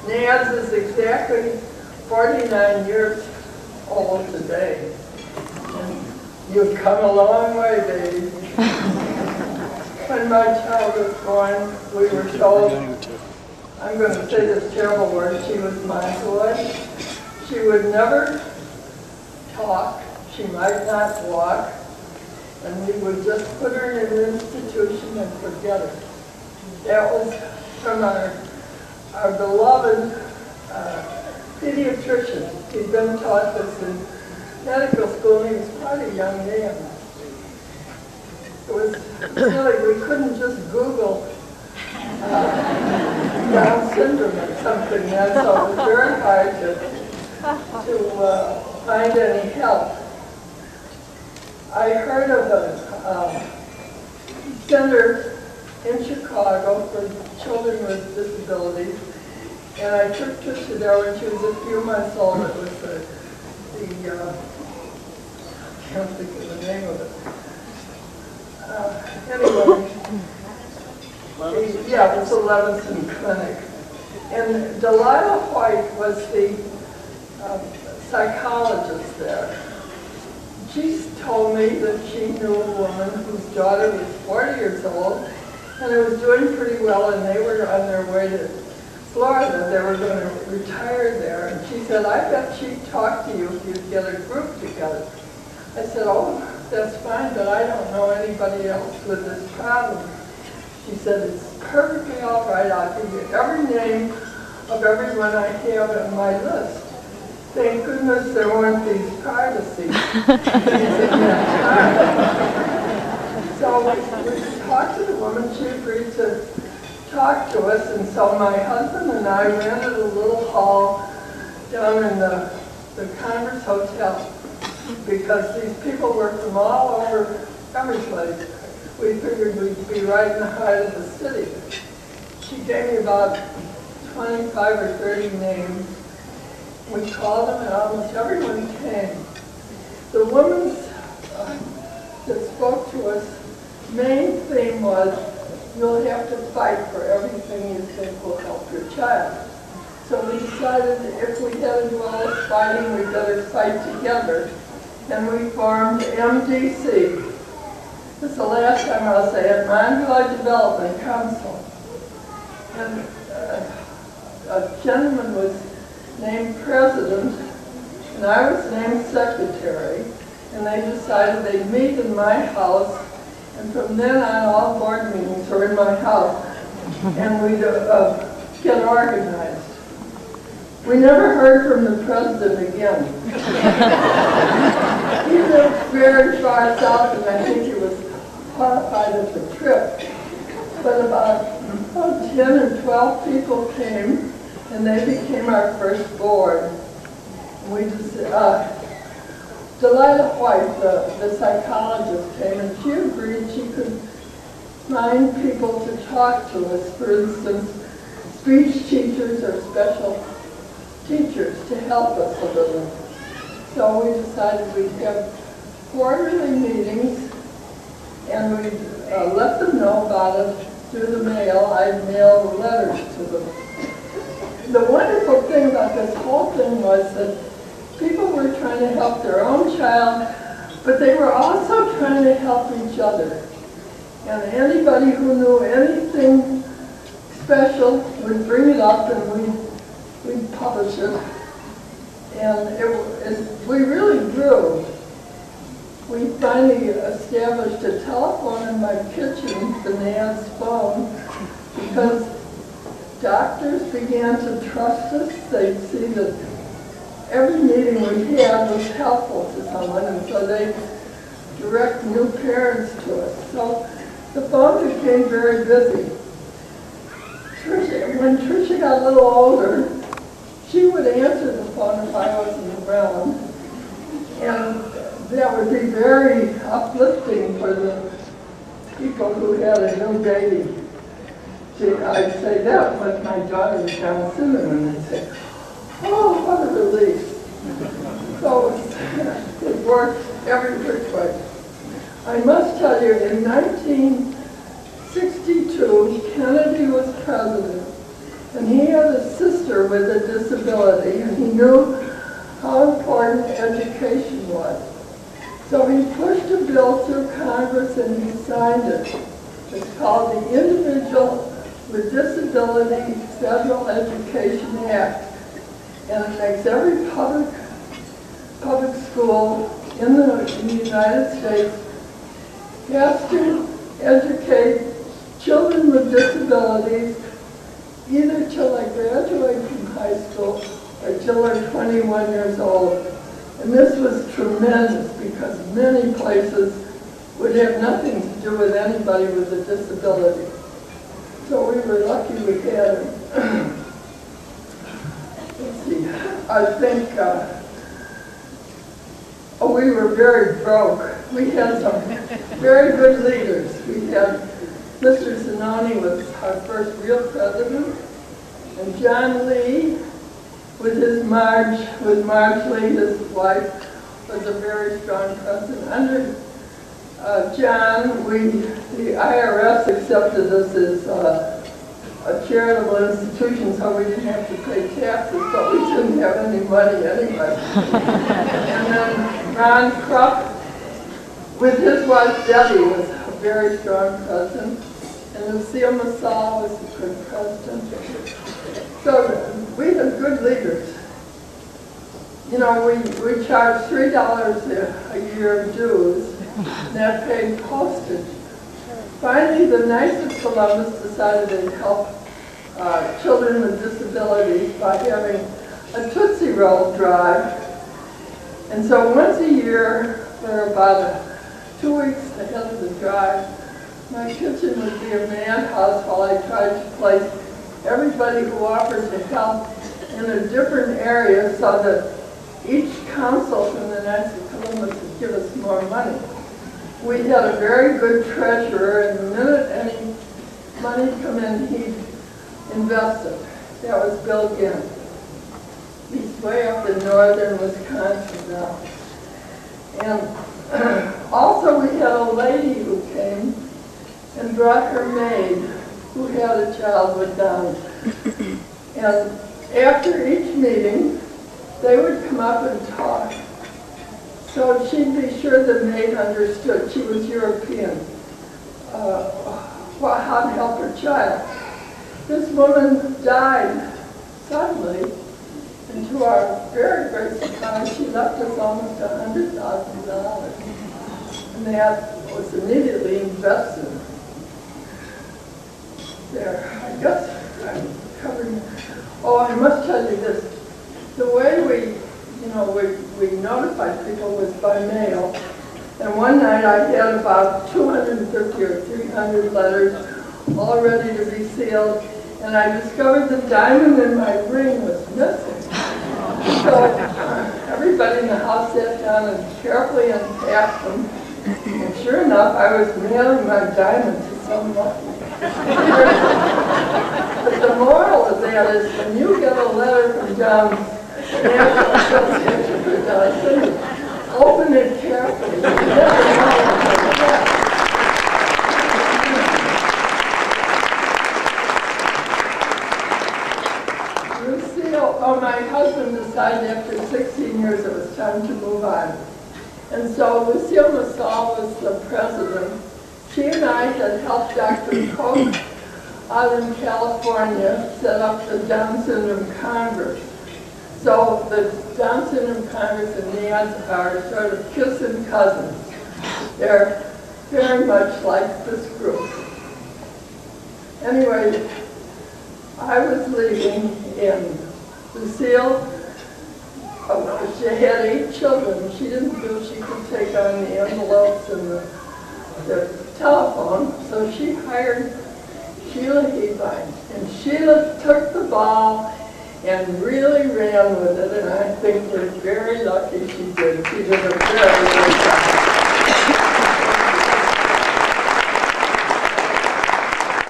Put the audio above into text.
NADS is exactly 49 years old today. And you've come a long way, baby. When my child was born, we were told, I'm going to say this terrible word, she was mongoloid. She would never talk, she might not walk, and we would just put her in an institution and forget her. That was from our beloved pediatrician. He'd been taught this in medical school, and he was quite a young man. It was really, we couldn't just Google Down syndrome or something, and so it was very hard to find any help. I heard of a center in Chicago for children with disabilities, and I took Tricia there when she was a few months old. It was the I can't think of the name of it. Anyway, yeah, it was the Levinson Clinic. And Delilah White was the psychologist there. She told me that she knew a woman whose daughter was 40 years old and it was doing pretty well, and they were on their way to Florida. They were going to retire there. And she said, I bet she'd talk to you if you'd get a group together. I said, oh, that's fine, but I don't know anybody else with this problem. She said, it's perfectly all right. I'll give you every name of everyone I have on my list. Thank goodness there weren't these privacy things in that. So we talked to the woman. She agreed to talk to us, and so my husband and I rented a little hall down in the Congress Hotel because these people were from all over every place. We figured we'd be right in the heart of the city. She gave me about 25 or 30 names. We called them, and almost everyone came. The woman that spoke to us, main theme was, you'll have to fight for everything you think will help your child. So we decided that if we had to do all this fighting, we better fight together. And we formed MDC. This is the last time I'll say it, Mongoloid Development Council. And a gentleman was named president, and I was named secretary, and they decided they'd meet in my house, and from then on all board meetings were in my house, and we'd get organized. We never heard from the president again. He lived very far south, and I think he was horrified at the trip. But about 10 or 12 people came, and they became our first board. We just, Delilah White, the psychologist, came, and she agreed she could find people to talk to us, for instance, speech teachers or special teachers to help us a little. So we decided we'd have quarterly meetings, and we'd let them know about it through the mail. I'd mail letters to them. The wonderful thing about this whole thing was that people were trying to help their own child, but they were also trying to help each other. And anybody who knew anything special would bring it up, and we'd publish it. And we really grew. We finally established a telephone in my kitchen, the NADS phone, because doctors began to trust us. They'd see that every meeting we had was helpful to someone, and so they direct new parents to us. So the phone became very busy. When Tricia got a little older, she would answer the phone if I wasn't around, and that would be very uplifting for the people who had a new baby. I'd say that with my daughter was Down syndrome, and they'd say, oh, what a relief. So it worked every which way. I must tell you, in 1962, Kennedy was president, and he had a sister youngster with a disability, and he knew how important education was. So he pushed a bill through Congress and he signed it. It's called the Individual with Disability Federal Education Act, and it makes every public school in the United States has to educate children with disabilities either till they graduate from high school or till they're 21 years old. And this was tremendous because many places would have nothing to do with anybody with a disability. So we were lucky we had him. Let's see, I think, we were very broke. We had some very good leaders. We had Mr. Zanoni was our first real president, and John Lee, with Marge Lee, his wife, was a very strong president. Under John, the IRS accepted us as a charitable institution, so we didn't have to pay taxes, but we didn't have any money anyway. And then Ron Krupp, with his wife Debbie, was a very strong president, and Lucille Massal was a good president. So we had good leaders. You know, we charged $3 a year of dues, and that paid postage. Finally, the Knights of Columbus decided they'd help children with disabilities by having a Tootsie Roll drive. And so once a year, for about 2 weeks ahead of the drive, my kitchen would be a madhouse while I tried to place everybody who offered to help in a different area so that each council from the Knights of Columbus would give us more money. We had a very good treasurer, and the minute any money come in, he'd invest it. That was Bill Ginn. He's way up in northern Wisconsin now. And also we had a lady who came and brought her maid who had a child with Down. And after each meeting, they would come up and talk. So she'd be sure the maid understood. She was European. How to help her child. This woman died suddenly, and to our very great surprise, she left us almost $100,000. And that was immediately invested. There, I guess I'm covering. Oh, I must tell you this. The way we notified people was by mail. And one night I had about 250 or 300 letters all ready to be sealed, and I discovered the diamond in my ring was missing. So everybody in the house sat down and carefully unpacked them, and sure enough, I was mailing my diamond to someone. But the moral of that is when you get a letter from John's National Association for Down Syndrome, open it carefully. You never know what you'll get. My husband decided after 16 years it was time to move on. And so Lucille Massal was the president. She and I had helped Dr. Koch out in California set up the Down Syndrome Congress. So the Down Syndrome Congress and NADS are sort of kissing cousins. They're very much like this group. Anyway, I was leaving in Lucille, she had 8 children. She didn't feel she could take on the envelopes and the telephone, so she hired Sheila Hebine. And Sheila took the ball and really ran with it, and I think we're very lucky she did. She did a very good job.